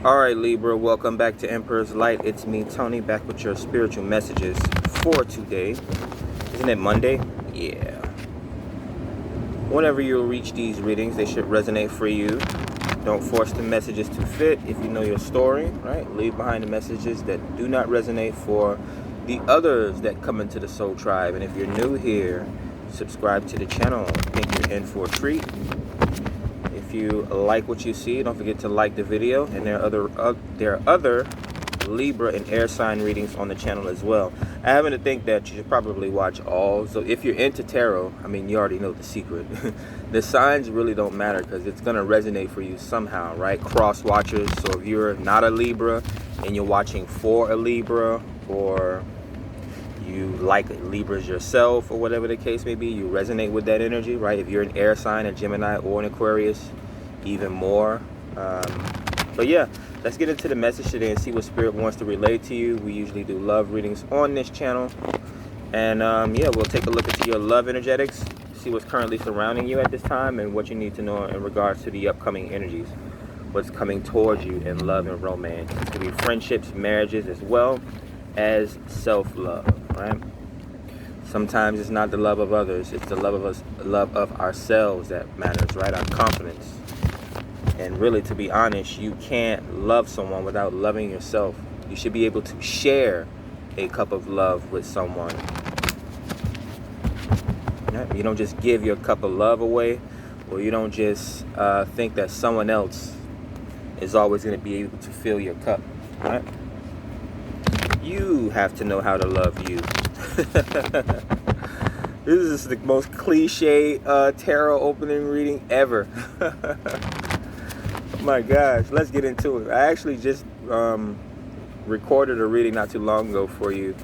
Alright Libra, welcome back to Emperor's Light. It's me, Tony, back with your spiritual messages for today. Isn't it Monday? Yeah. Whenever you reach these readings, they should resonate for you. Don't force the messages to fit. If you know your story, right? Leave behind the messages that do not resonate for the others that come into the soul tribe. And if you're new here, subscribe to the channel. I think you're in for a treat. If you like what you see, don't forget to like the video. And there are other Libra and air sign readings on the channel as well. I happen to think that you should probably watch all. So if you're into tarot, I mean, you already know the secret. The signs really don't matter because it's going to resonate for you somehow, right? Cross watchers. So if you're not a Libra and you're watching for a Libra, or you like Libras yourself, or whatever the case may be, you resonate with that energy, right? If you're an air sign, a Gemini, or an Aquarius, even more. But yeah, let's get into the message today and see what Spirit wants to relate to you. We usually do love readings on this channel. And yeah, we'll take a look into your love energetics, see what's currently surrounding you at this time, and what you need to know in regards to the upcoming energies. What's coming towards you in love and romance. It could be friendships, marriages, as well as self-love, right? Sometimes it's not the love of others, it's the love of us, love of ourselves that matters, right? Our confidence. And really, to be honest, you can't love someone without loving yourself. You should be able to share a cup of love with someone. You don't just give your cup of love away, or you don't just think that someone else is always going to be able to fill your cup, right? You have to know how to love you. This is the most cliche tarot opening reading ever. Oh my gosh, let's get into it. I actually just recorded a reading not too long ago for you,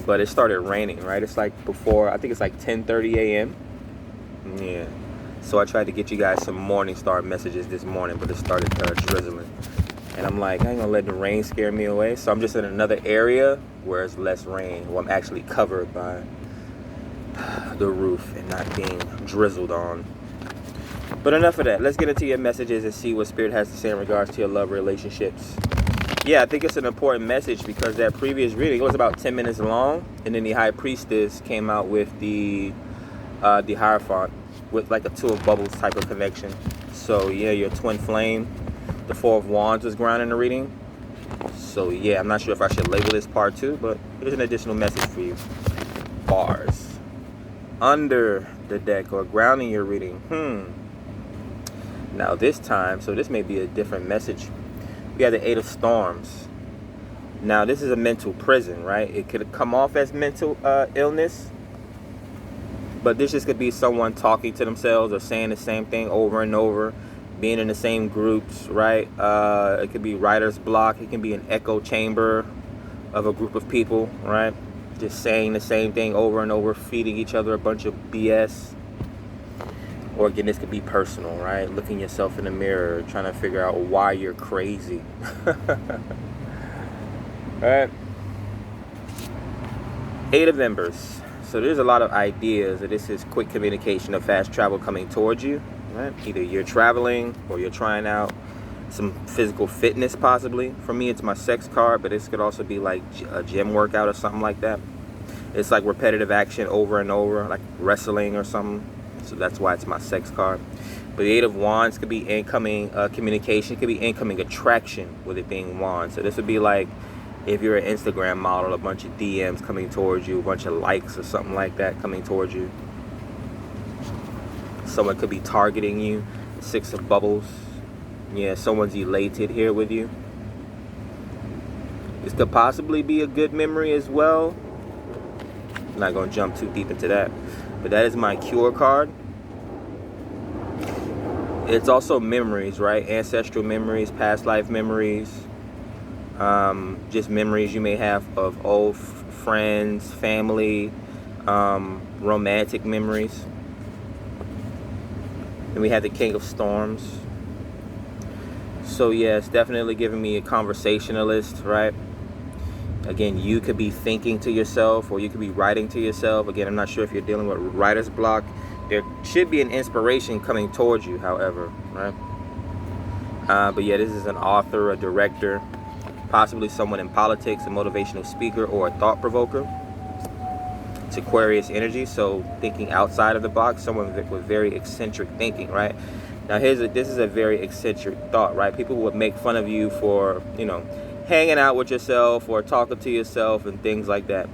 but it started raining, right? It's like before, I think it's like 10:30 a.m. Yeah. So I tried to get you guys some morning star messages this morning, but it started drizzling. And I'm like, I ain't gonna let the rain scare me away. So I'm just in another area where it's less rain, where I'm actually covered by the roof and not being drizzled on. But enough of that. Let's get into your messages and see what Spirit has to say in regards to your love relationships. Yeah, I think it's an important message because that previous reading, it was about 10 minutes long. And then the High Priestess came out with the Hierophant with like a Two of Bubbles type of connection. So yeah, your twin flame. The Four of Wands was grounded in the reading. So yeah, I'm not sure if I should label this part 2, but here's an additional message for you. Bars. Under the deck, or grounding your reading. Now this time, so this may be a different message. We have the Eight of Storms. Now this is a mental prison, right? It could come off as mental illness, but this just could be someone talking to themselves or saying the same thing over and over, being in the same groups, right? It could be writer's block. It can be an echo chamber of a group of people, right? Just saying the same thing over and over, feeding each other a bunch of BS. Or again, this could be personal, right? Looking yourself in the mirror, trying to figure out why you're crazy. Right? Eight of Embers. So there's a lot of ideas that this is quick communication of fast travel coming towards you, right? Either you're traveling or you're trying out some physical fitness, possibly. For me, it's my sex card, but this could also be like a gym workout or something like that. It's like repetitive action over and over, like wrestling or something. So that's why it's my sex card. But the Eight of Wands could be incoming communication. It could be incoming attraction with it being wands. So this would be like if you're an Instagram model, a bunch of DMs coming towards you, a bunch of likes or something like that coming towards you. Someone could be targeting you. Six of Bubbles. Yeah, someone's elated here with you. This could possibly be a good memory as well. I'm not going to jump too deep into that. But that is my Cure card. It's also memories, right? Ancestral memories, past life memories. Just memories you may have of old friends, family, romantic memories. And we have the King of Storms. So yeah, it's definitely giving me a conversationalist, right? Again, you could be thinking to yourself, or you could be writing to yourself. Again, I'm not sure if you're dealing with writer's block. There should be an inspiration coming towards you, however, right? But yeah, this is an author, a director, possibly someone in politics, a motivational speaker, or a thought provoker. It's Aquarius energy, so thinking outside of the box, someone with very eccentric thinking, right? Now this is a very eccentric thought, right? People would make fun of you for, you know, hanging out with yourself or talking to yourself and things like that.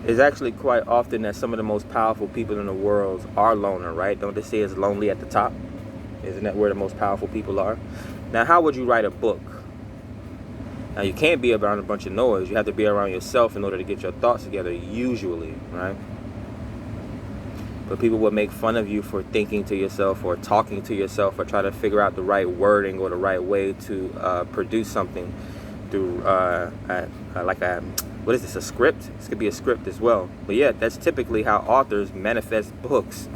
It's actually quite often that some of the most powerful people in the world are loner, right? Don't they say it's lonely at the top? Isn't that where the most powerful people are? Now, how would you write a book? Now, you can't be around a bunch of noise. You have to be around yourself in order to get your thoughts together, usually, right? But people would make fun of you for thinking to yourself or talking to yourself or try to figure out the right wording or the right way to produce something through what is this, a script? This could be a script as well. But yeah, that's typically how authors manifest books.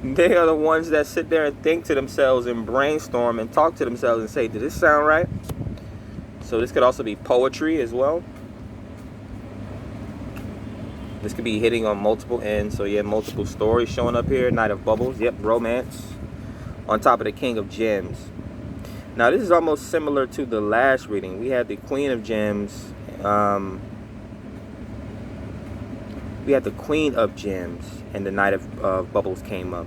They are the ones that sit there and think to themselves and brainstorm and talk to themselves and say, did this sound right? So this could also be poetry as well. This could be hitting on multiple ends. So yeah, multiple stories showing up here. Knight of Bubbles, yep, romance. On top of the King of Gems. Now this is almost similar to the last reading. We had the Queen of Gems. We had the Queen of Gems and the Knight of Bubbles came up.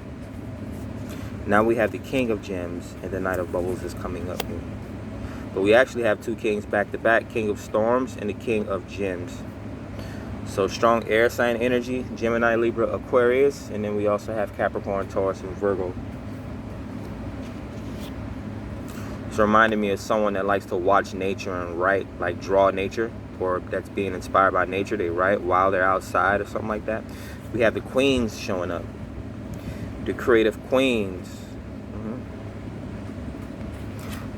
Now we have the King of Gems and the Knight of Bubbles is coming up here. But we actually have two kings back to back, King of Storms and the King of Gems. So strong air sign energy, Gemini, Libra, Aquarius, and then we also have Capricorn, Taurus, and Virgo. It's reminding me of someone that likes to watch nature and write, like draw nature, or that's being inspired by nature. They write while they're outside or something like that. We have the queens showing up. The creative queens.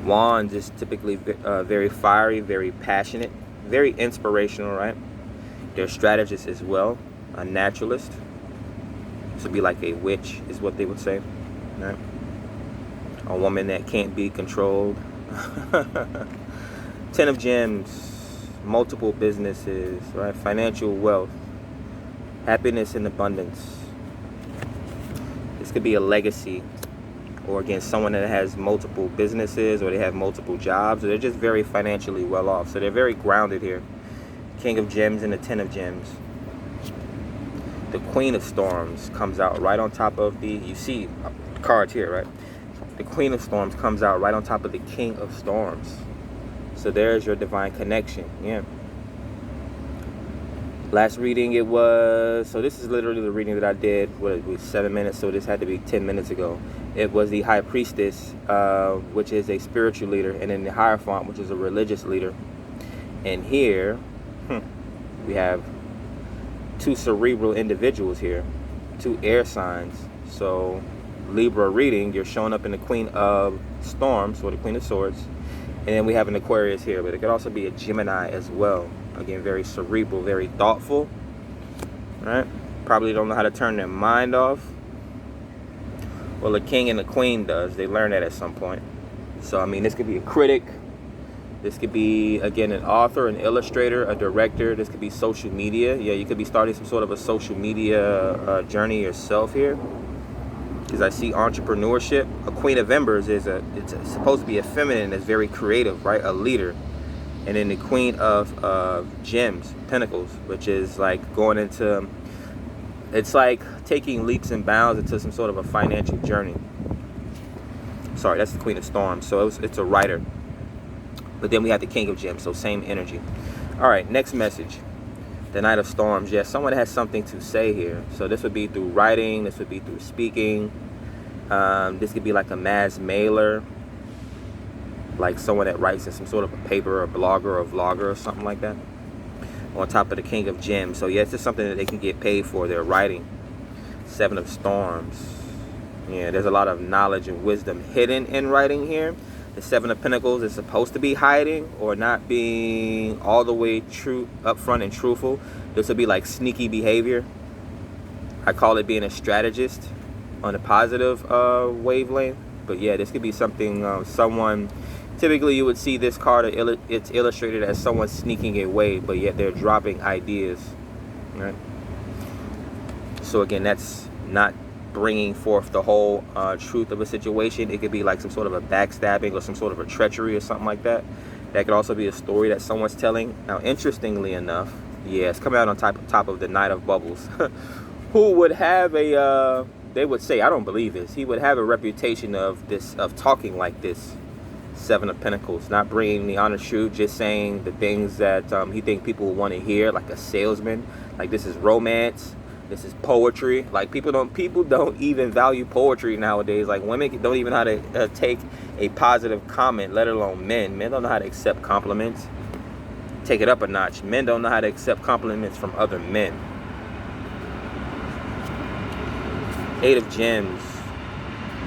Wands is typically very fiery, very passionate, very inspirational, right? They're strategists as well, a naturalist. This would be like a witch is what they would say, right? A woman that can't be controlled. 10 of Gems, multiple businesses, right? Financial wealth, happiness and abundance. This could be a legacy, or again, someone that has multiple businesses, or they have multiple jobs, or they're just very financially well off. So they're very grounded here. King of Gems and the 10 of Gems. The Queen of Storms comes out right on top of the, you see cards here, right? The Queen of Storms comes out right on top of the King of Storms. So there's your divine connection. Yeah. Last reading it was, so this is literally the reading that I did, what it was 7 minutes, so this had to be 10 minutes ago. It was the High Priestess, which is a spiritual leader, and then the Hierophant, which is a religious leader. And here, we have two cerebral individuals here, two air signs. So Libra reading, you're showing up in the Queen of Storms, or the Queen of Swords. And then we have an Aquarius here, but it could also be a Gemini as well. Again, very cerebral, very thoughtful, right? Probably don't know how to turn their mind off. Well, the King and the Queen does. They learn that at some point. So, I mean, this could be a critic. This could be, again, an author, an illustrator, a director. This could be social media. Yeah, you could be starting some sort of a social media journey yourself here. Because I see entrepreneurship. A Queen of Embers is it's supposed to be a feminine that's very creative, right? A leader. And then the Queen of Gems, Pentacles, which is like going into, it's like taking leaps and bounds into some sort of a financial journey. Sorry, that's the Queen of Storms. So it's a writer. But then we have the King of Gems, so same energy. All right, next message. The Knight of Storms. Yes, someone has something to say here. So this would be through writing. This would be through speaking. This could be like a mass mailer. Like someone that writes in some sort of a paper, or a blogger, or a vlogger, or something like that. On top of the King of Gems. So yeah, it's just something that they can get paid for. They're writing. 7 of Storms. Yeah, there's a lot of knowledge and wisdom hidden in writing here. The 7 of Pentacles is supposed to be hiding or not being all the way true, upfront and truthful. This would be like sneaky behavior. I call it being a strategist on a positive wavelength. But yeah, this could be something, someone, typically you would see this card, it's illustrated as someone sneaking away, but yet they're dropping ideas, right? So again, that's not bringing forth the whole truth of a situation. It could be like some sort of a backstabbing or some sort of a treachery or something like that. That could also be a story that someone's telling. Now, interestingly enough, yeah, it's coming out on top of the Knight of Bubbles. Who would have a, they would say, I don't believe this, he would have a reputation of talking like this. Seven of Pentacles, not bringing the honest truth, just saying the things that he thinks people will want to hear, like a salesman. Like, this is romance, this is poetry. Like, people don't even value poetry nowadays. Like, women don't even know how to take a positive comment, let alone men. Men don't know how to accept compliments. Take it up a notch. Men don't know how to accept compliments from other men. Eight of Gems,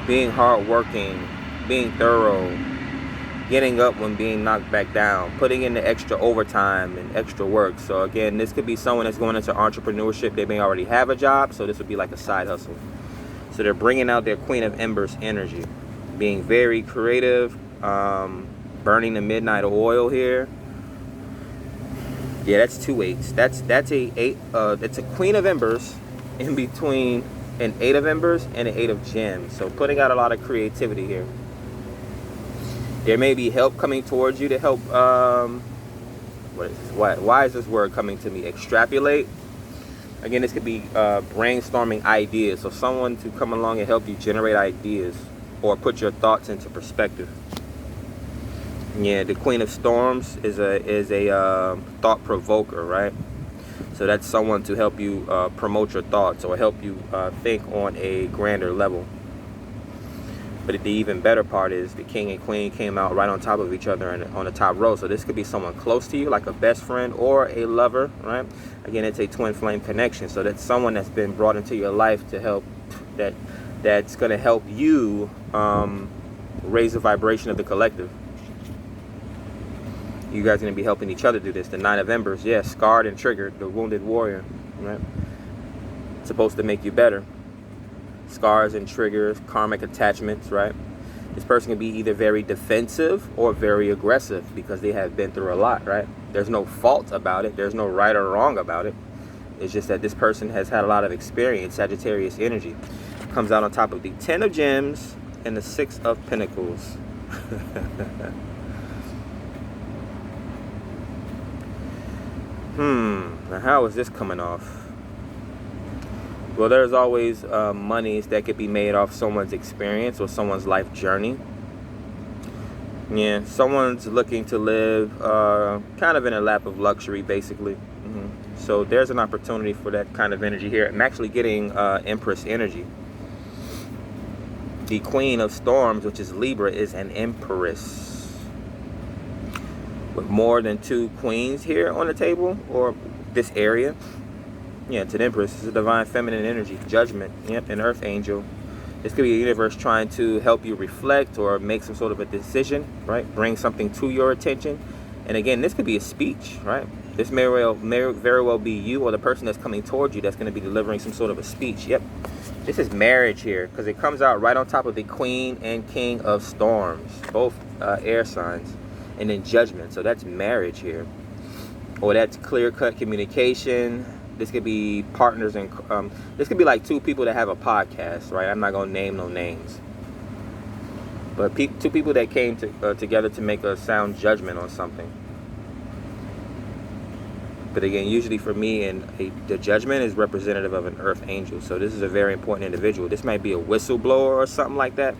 being hardworking, being thorough, getting up when being knocked back down, putting in the extra overtime and extra work. So again, this could be someone that's going into entrepreneurship. They may already have a job, so this would be like a side hustle. So they're bringing out their Queen of Embers energy, being very creative, burning the midnight oil here. Yeah, that's 2 8s. That's a 8. It's a Queen of Embers in between an 8 of Embers and an 8 of Gems. So putting out a lot of creativity here. There may be help coming towards you to help, why is this word coming to me? Extrapolate. Again, this could be brainstorming ideas. So someone to come along and help you generate ideas or put your thoughts into perspective. Yeah, the Queen of Storms is a thought provoker, right? So that's someone to help you promote your thoughts or help you think on a grander level. But the even better part is the King and Queen came out right on top of each other and on the top row. So this could be someone close to you, like a best friend or a lover, right? Again, it's a twin flame connection. So that's someone that's been brought into your life to help, that's going to help you raise the vibration of the collective. You guys are going to be helping each other do this. The Nine of Embers, yeah, scarred and triggered, the wounded warrior, right? It's supposed to make you better. Scars and triggers, karmic attachments, right? This person can be either very defensive or very aggressive because they have been through a lot, right? There's no fault about it. There's no right or wrong about it. It's just that this person has had a lot of experience. Sagittarius energy comes out on top of the 10 of Gems and the 6 of Pentacles. Now how is this coming off? Well, there's always monies that could be made off someone's experience or someone's life journey. Yeah, someone's looking to live kind of in a lap of luxury, basically. So there's an opportunity for that kind of energy here. I'm actually getting Empress energy. The Queen of Storms, which is Libra, is an Empress. With more than 2 queens here on the table, or this area. Yeah, it's an Empress. It's a divine feminine energy. Judgment. Yep, an earth angel. This could be a universe trying to help you reflect or make some sort of a decision, right? Bring something to your attention. And again, this could be a speech, right? This may very well be you or the person that's coming towards you that's going to be delivering some sort of a speech. Yep. This is marriage here because it comes out right on top of the Queen and King of Storms. Both air signs. And then Judgment. So that's marriage here. Or that's clear-cut communication. This could be partners and this could be like 2 people that have a podcast, right? I'm not gonna name no names, but 2 people that came together to make a sound judgment on something. But again, usually for me, the judgment is representative of an earth angel. So this is a very important individual. This might be a whistleblower or something like that.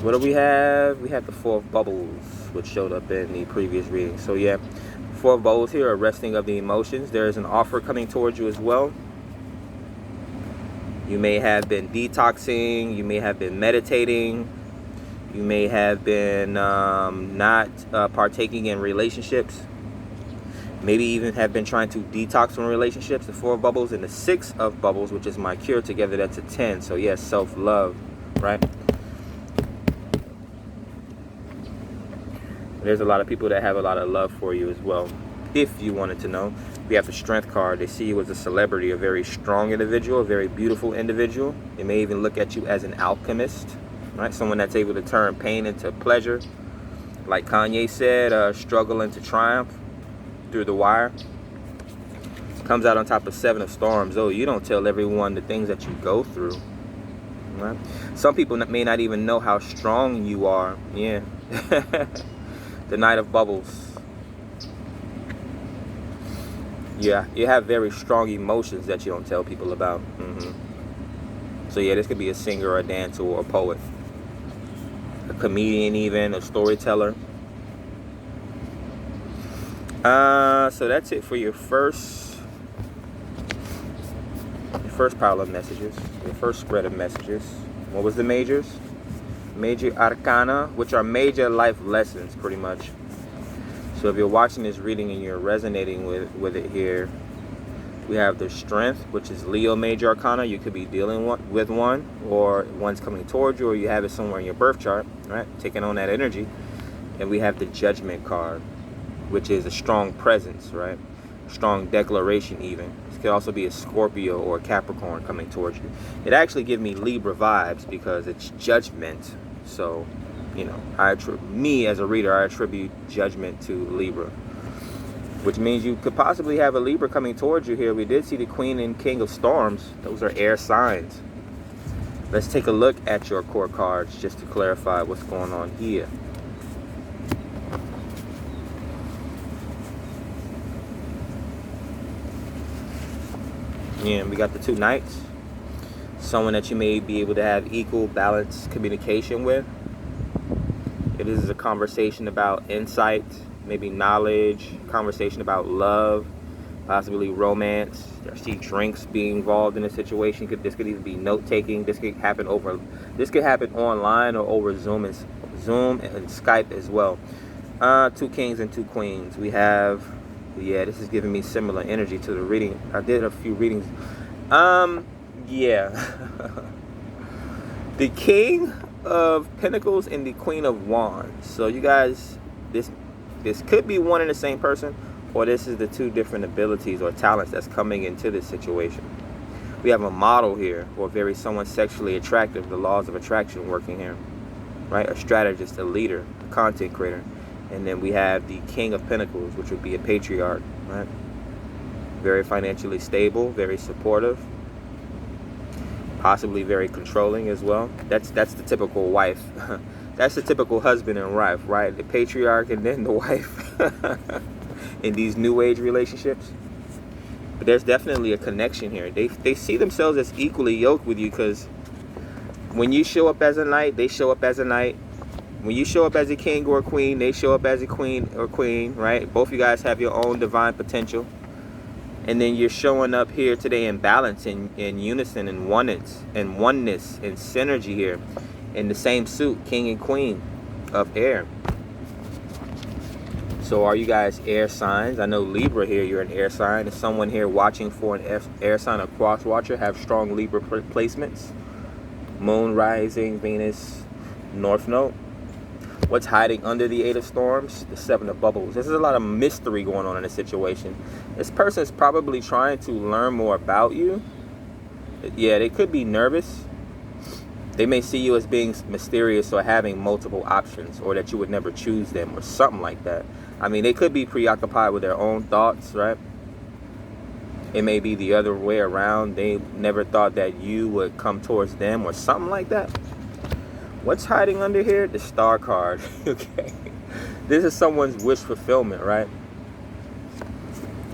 What do we have? We have the 4 of Bubbles, which showed up in the previous reading. So yeah, 4 of Bubbles here, arresting of the emotions. There is an offer coming towards you as well. You may have been detoxing. You may have been meditating. You may have been not partaking in relationships. Maybe even have been trying to detox from relationships. The 4 of Bubbles and the 6 of Bubbles, which is my cure together, that's a 10. So yes, self-love, right? There's a lot of people that have a lot of love for you as well. If you wanted to know, we have the Strength card. They see you as a celebrity, a very strong individual, a very beautiful individual. They may even look at you as an alchemist, right? Someone that's able to turn pain into pleasure. Like Kanye said, struggle into triumph. through the wire. Comes out on top of 7 of Storms. Oh, you don't tell everyone the things that you go through. Right? Some people may not even know how strong you are. Yeah. The Knight of Bubbles. Yeah, you have very strong emotions that you don't tell people about. So yeah, this could be a singer or a dancer or a poet. A comedian even, a storyteller. So that's it for your first pile of messages, your first spread of messages. What was the majors? Major arcana, which are major life lessons, pretty much. So if you're watching this reading and you're resonating with it here, we have the Strength, which is Leo major arcana. You could be dealing with one, or one's coming towards you, or you have it somewhere in your birth chart, right? Taking on that energy. And we have the Judgment card, which is a strong presence, right? Strong declaration even. This could also be a Scorpio or a Capricorn coming towards you. It actually gives me Libra vibes because it's judgment. So, you know, me as a reader, I attribute judgment to Libra, which means you could possibly have a Libra coming towards you here. We did see the Queen and King of Storms. Those are air signs. Let's take a look at your core cards just to clarify what's going on here. Yeah, we got the 2 Knights. Someone that you may be able to have equal, balanced communication with. It is a conversation about insight, maybe knowledge, conversation about love, possibly romance. I see drinks being involved in a situation. This could even be note-taking. This could happen online or over Zoom and Skype as well. 2 Kings and 2 Queens. We have, yeah, this is giving me similar energy to the reading. I did a few readings. Yeah. The King of Pentacles and the Queen of Wands. So you guys, this could be one and the same person, or this is the 2 different abilities or talents that's coming into this situation. We have a model here, or someone sexually attractive, the laws of attraction working here, right? A strategist, a leader, a content creator. And then we have the King of Pentacles, which would be a patriarch, right? Very financially stable, very supportive, possibly very controlling as well. That's the typical wife. That's the typical husband and wife, right? The patriarch and then the wife in these new age relationships. But there's definitely a connection here. They see themselves as equally yoked with you, because when you show up as a knight, they show up as a knight. When you show up as a king or a queen, they show up as a queen or queen, right? Both of you guys have your own divine potential. And then you're showing up here today in balance, in unison, in oneness, and synergy here. In the same suit, king and queen of air. So are you guys air signs? I know Libra here, you're an air sign. Is someone here watching for an air sign, a cross watcher, have strong Libra placements? Moon, rising, Venus, North Node. What's hiding under the 8 of Storms? The 7 of Bubbles. There's a lot of mystery going on in this situation. This person is probably trying to learn more about you. Yeah, they could be nervous. They may see you as being mysterious or having multiple options, or that you would never choose them or something like that. I mean, they could be preoccupied with their own thoughts, right? It may be the other way around. They never thought that you would come towards them or something like that. What's hiding under here? The Star card. Okay. This is someone's wish fulfillment, right?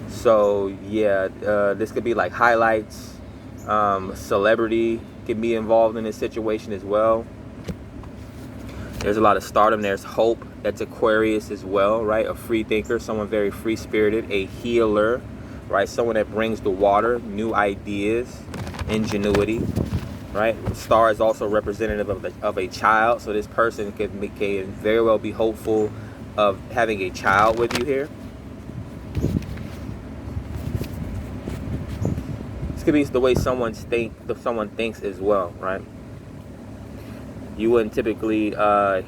So, yeah, this could be like highlights. Celebrity can be involved in this situation as well. There's a lot of stardom. There's hope. That's Aquarius as well, right? A free thinker, someone very free-spirited, a healer, right? Someone that brings the water, new ideas, ingenuity, right? Star is also representative of a child, so this person can very well be hopeful of having a child with you here. This could be the way someone thinks as well, right? You wouldn't typically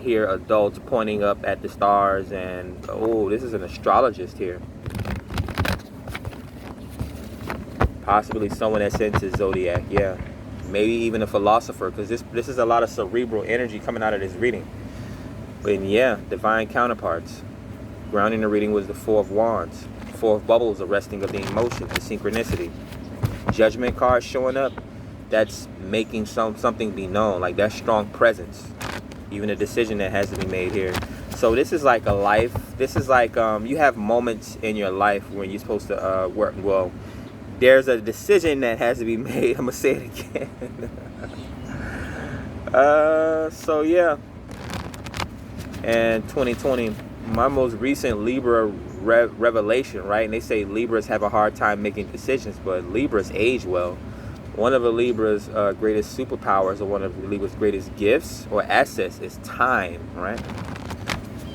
hear adults pointing up at the stars and, oh, this is an astrologist here. Possibly someone that senses zodiac, yeah. Maybe even a philosopher, because this is a lot of cerebral energy coming out of this reading. But yeah, divine counterparts. Grounding the reading was the 4 of Wands. 4 Four of Bubbles, arresting of the emotion, the synchronicity. Judgment card showing up, that's making something be known, like that strong presence, even a decision that has to be made here. So this is like a life, this is like you have moments in your life when you're supposed to work. Well, there's a decision that has to be made. I'm gonna say it again. So yeah, and 2020, my most recent Libra revelation, right? And they say Libras have a hard time making decisions, but Libras age well. One of a Libra's greatest superpowers, or one of the Libra's greatest gifts or assets, is time, right?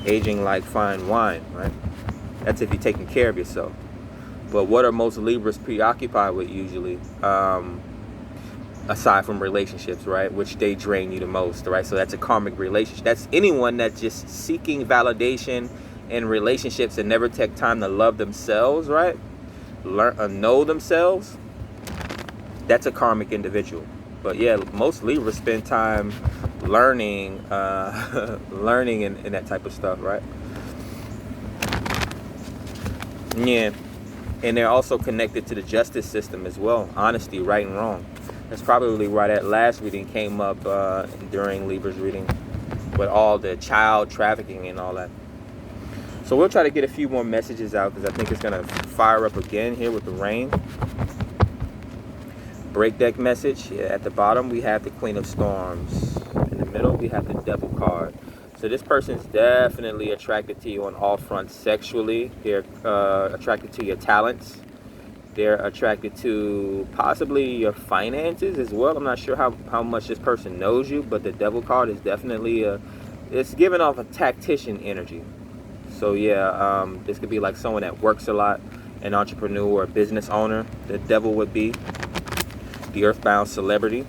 Aging like fine wine, right? That's if you're taking care of yourself. But what are most Libras preoccupied with usually? Aside from relationships, right? Which they drain you the most, right? So that's a karmic relationship. That's anyone that's just seeking validation in relationships and never take time to love themselves, right? Know themselves. That's a karmic individual. But yeah, most Libras spend time learning, learning and that type of stuff, right? Yeah. And they're also connected to the justice system as well. Honesty, right and wrong. That's probably why that last reading came up during Libra's reading, with all the child trafficking and all that. So we'll try to get a few more messages out, because I think it's going to fire up again here with the rain. Break deck message. Yeah, at the bottom we have the Queen of Storms. In the middle we have the Devil card. So this person's definitely attracted to you on all fronts sexually. They're attracted to your talents. They're attracted to possibly your finances as well. I'm not sure how much this person knows you, but the Devil card is definitely it's giving off a tactician energy. So yeah, this could be like someone that works a lot, an entrepreneur or a business owner. The Devil would be the earthbound celebrity.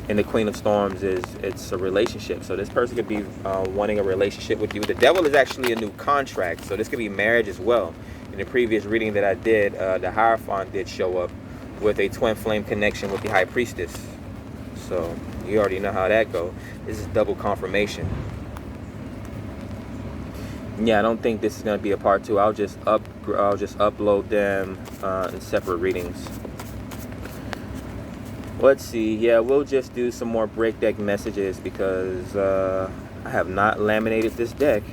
And the Queen of Storms it's a relationship. So this person could be wanting a relationship with you. The Devil is actually a new contract. So this could be marriage as well. In the previous reading that I did, the Hierophant did show up with a twin flame connection with the High Priestess. So you already know how that goes. This is double confirmation. Yeah, I don't think this is going to be a part 2. I'll just upload them in separate readings. Let's see. Yeah, we'll just do some more break deck messages, because I have not laminated this deck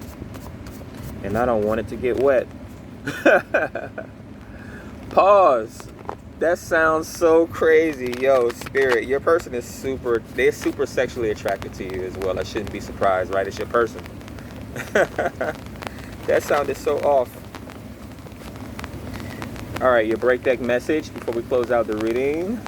and I don't want it to get wet. Pause. That sounds so crazy. Yo, Spirit, your person is they're super sexually attracted to you as well. I shouldn't be surprised, right? It's your person. That sounded so off. All right, your break deck message before we close out the reading.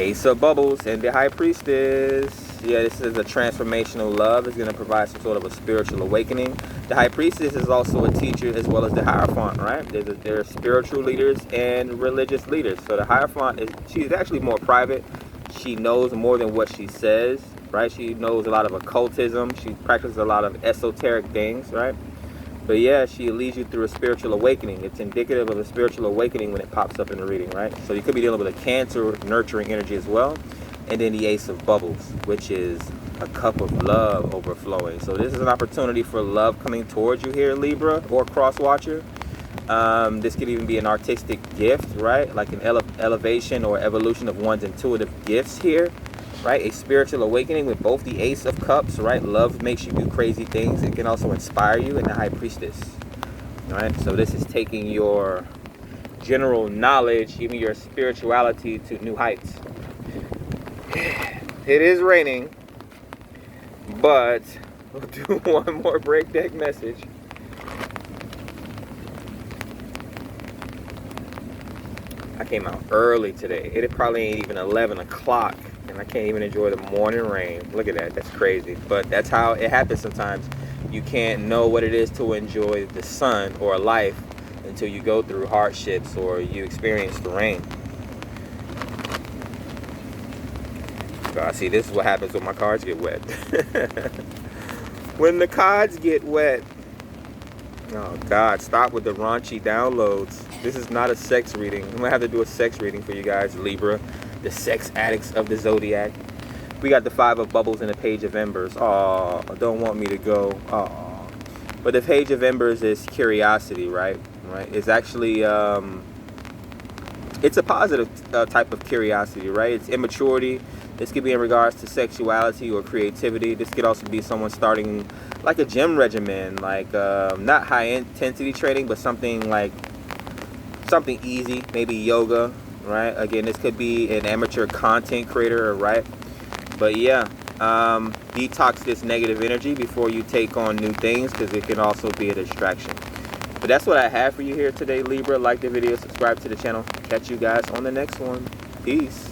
Ace of Bubbles and the High Priestess. Yeah, this is a transformational love. It's going to provide some sort of a spiritual awakening. The High Priestess is also a teacher as well as the Hierophant, right? There are spiritual leaders and religious leaders. So the Hierophant, she's actually more private. She knows more than what she says, right? She knows a lot of occultism. She practices a lot of esoteric things, right? But yeah, she leads you through a spiritual awakening. It's indicative of a spiritual awakening when it pops up in the reading, right? So you could be dealing with a Cancer nurturing energy as well. And then the Ace of Bubbles, which is a cup of love overflowing. So this is an opportunity for love coming towards you here, Libra or Cross Watcher. This could even be an artistic gift, right? Like an elevation or evolution of one's intuitive gifts here. Right, a spiritual awakening with both the Ace of Cups, right? Love makes you do crazy things. It can also inspire you, and the High Priestess. All right, so this is taking your general knowledge, even your spirituality, to new heights. It is raining, but we'll do one more break deck message. I came out early today. It probably ain't even 11 o'clock. And I can't even enjoy the morning rain. Look at that. That's crazy. But that's how it happens sometimes. You can't know what it is to enjoy the sun or life until you go through hardships or you experience the rain. God, see, this is what happens when my cards get wet. When the cards get wet. Oh, God. Stop with the raunchy downloads. This is not a sex reading. I'm going to have to do a sex reading for you guys, Libra. The sex addicts of the zodiac. We got the Five of Bubbles and the Page of Embers. Oh, don't want me to go. Oh, But the Page of Embers is curiosity, right? It's actually it's a positive type of curiosity, right? It's immaturity. This could be in regards to sexuality or creativity. This could also be someone starting like a gym regimen, like not high intensity training, but something like something easy, maybe yoga, right? Again, this could be an amateur content creator, right? But yeah, detox this negative energy before you take on new things, because it can also be a distraction. But that's what I have for you here today, Libra. Like the video, subscribe to the channel. Catch you guys on the next one. Peace.